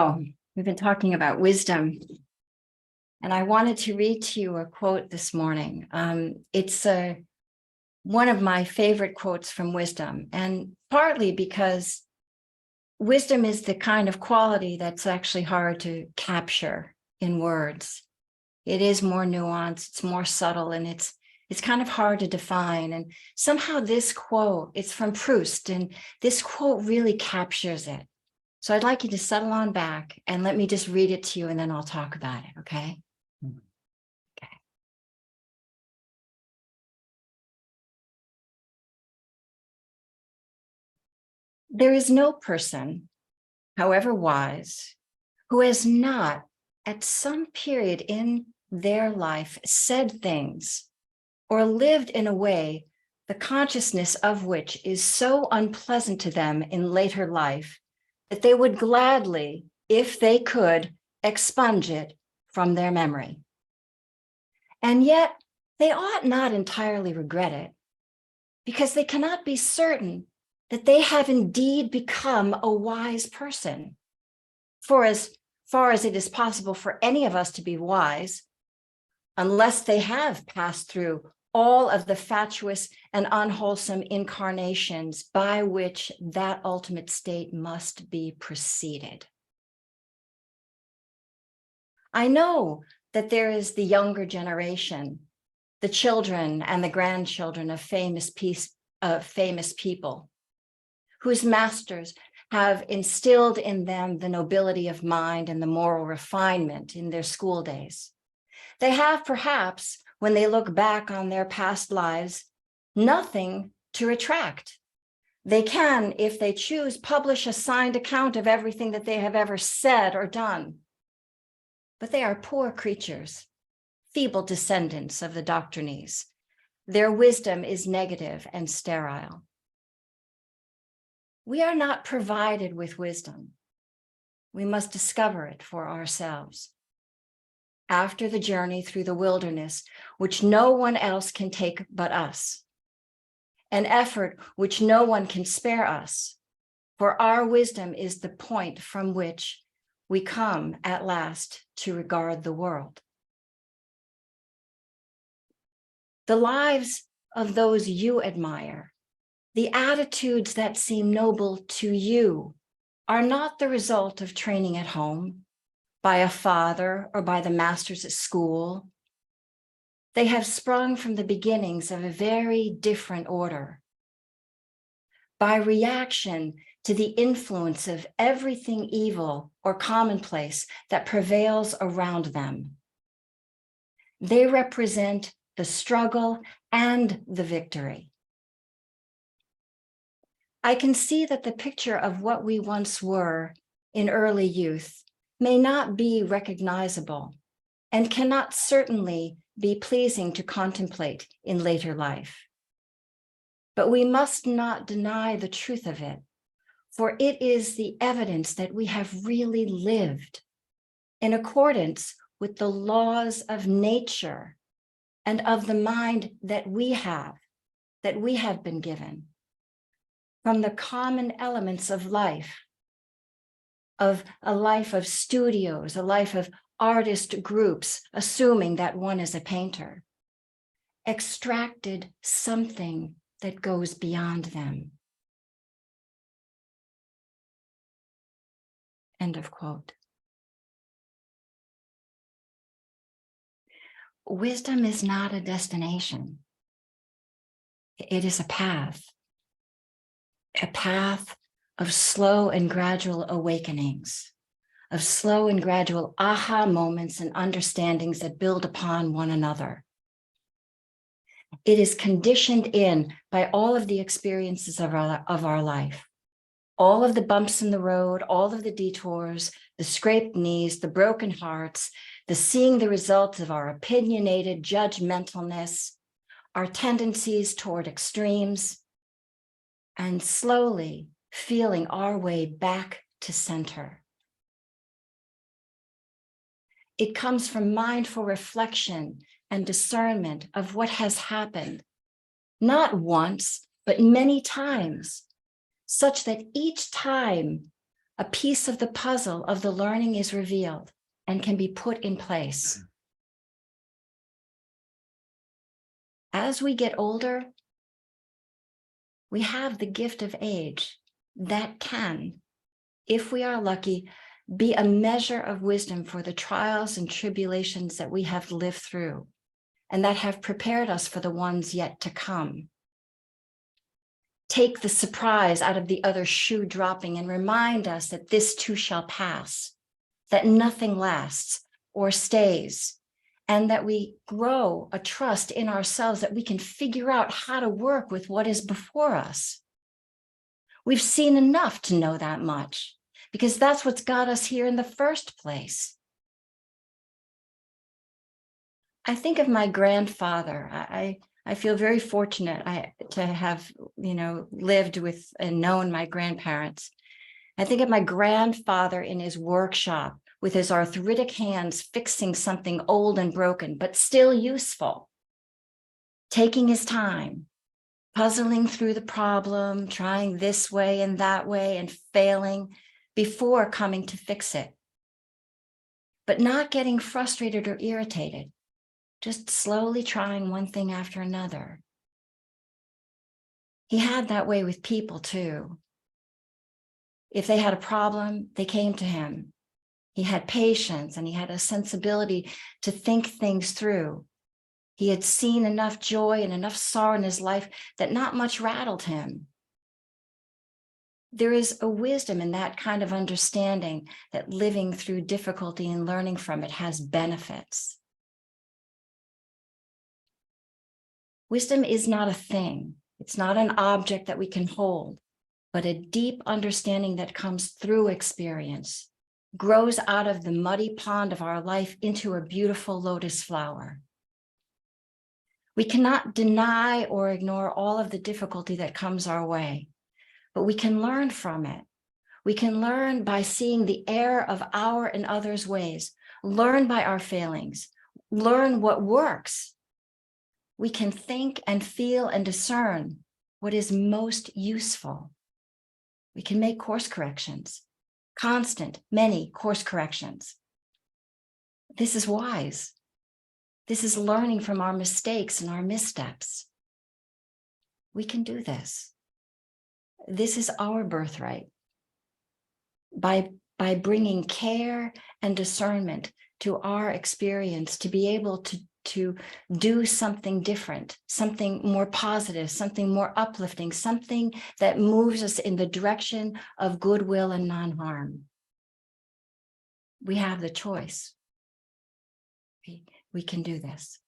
Oh, we've been talking about wisdom, and I wanted to read to you a quote this morning. It's one of my favorite quotes from wisdom, and partly because wisdom is the kind of quality that's actually hard to capture in words. It is more nuanced, it's more subtle, and it's kind of hard to define. And somehow this quote, it's from Proust, and this quote really captures it. So I'd like you to settle on back and let me just read it to you, and then I'll talk about it, okay? Okay. There is no person, however wise, who has not, at some period in their life, said things or lived in a way the consciousness of which is so unpleasant to them in later life that they would gladly, if they could, expunge it from their memory. And yet they ought not entirely regret it, because they cannot be certain that they have indeed become a wise person. For as far as it is possible for any of us to be wise, unless they have passed through all of the fatuous and unwholesome incarnations by which that ultimate state must be preceded. I know that there is the younger generation, the children and the grandchildren of famous people, whose masters have instilled in them the nobility of mind and the moral refinement in their school days. They have perhaps, when they look back on their past lives, nothing to retract. They can, if they choose, publish a signed account of everything that they have ever said or done. But they are poor creatures, feeble descendants of the doctrines. Their wisdom is negative and sterile. We are not provided with wisdom. We must discover it for ourselves. After the journey through the wilderness, which no one else can take but us, an effort which no one can spare us, for our wisdom is the point from which we come at last to regard the world. The lives of those you admire, the attitudes that seem noble to you, are not the result of training at home, by a father or by the masters at school. They have sprung from the beginnings of a very different order, by reaction to the influence of everything evil or commonplace that prevails around them. They represent the struggle and the victory. I can see that the picture of what we once were in early youth may not be recognizable and cannot certainly be pleasing to contemplate in later life. But we must not deny the truth of it, for it is the evidence that we have really lived in accordance with the laws of nature and of the mind that we have been given from the common elements of life, of a life of studios, a life of artist groups, assuming that one is a painter, extracted something that goes beyond them. End of quote. Wisdom is not a destination. It is a path of slow and gradual awakenings, of slow and gradual aha moments and understandings that build upon one another. It is conditioned in by all of the experiences of our life, all of the bumps in the road, all of the detours, the scraped knees, the broken hearts, the seeing the results of our opinionated judgmentalness, our tendencies toward extremes, and slowly feeling our way back to center. It comes from mindful reflection and discernment of what has happened, not once, but many times, such that each time a piece of the puzzle of the learning is revealed and can be put in place. As we get older, we have the gift of age that can, if we are lucky, be a measure of wisdom for the trials and tribulations that we have lived through and that have prepared us for the ones yet to come. Take the surprise out of the other shoe dropping and remind us that this too shall pass, that nothing lasts or stays, and that we grow a trust in ourselves that we can figure out how to work with what is before us. We've seen enough to know that much, because that's what's got us here in the first place. I think of my grandfather. I feel very fortunate to have, lived with and known my grandparents. I think of my grandfather in his workshop with his arthritic hands fixing something old and broken, but still useful, taking his time, puzzling through the problem, trying this way and that way and failing before coming to fix it, but not getting frustrated or irritated, just slowly trying one thing after another. He had that way with people too. If they had a problem, they came to him. He had patience and he had a sensibility to think things through. He had seen enough joy and enough sorrow in his life that not much rattled him. There is a wisdom in that kind of understanding that living through difficulty and learning from it has benefits. Wisdom is not a thing. It's not an object that we can hold, but a deep understanding that comes through experience, grows out of the muddy pond of our life into a beautiful lotus flower. We cannot deny or ignore all of the difficulty that comes our way, but we can learn from it. We can learn by seeing the error of our and others' ways, learn by our failings, learn what works. We can think and feel and discern what is most useful. We can make course corrections, constant, many course corrections. This is wise. This is learning from our mistakes and our missteps. We can do this. This is our birthright. By bringing care and discernment to our experience, to be able to do something different, something more positive, something more uplifting, something that moves us in the direction of goodwill and non-harm. We have the choice. We can do this.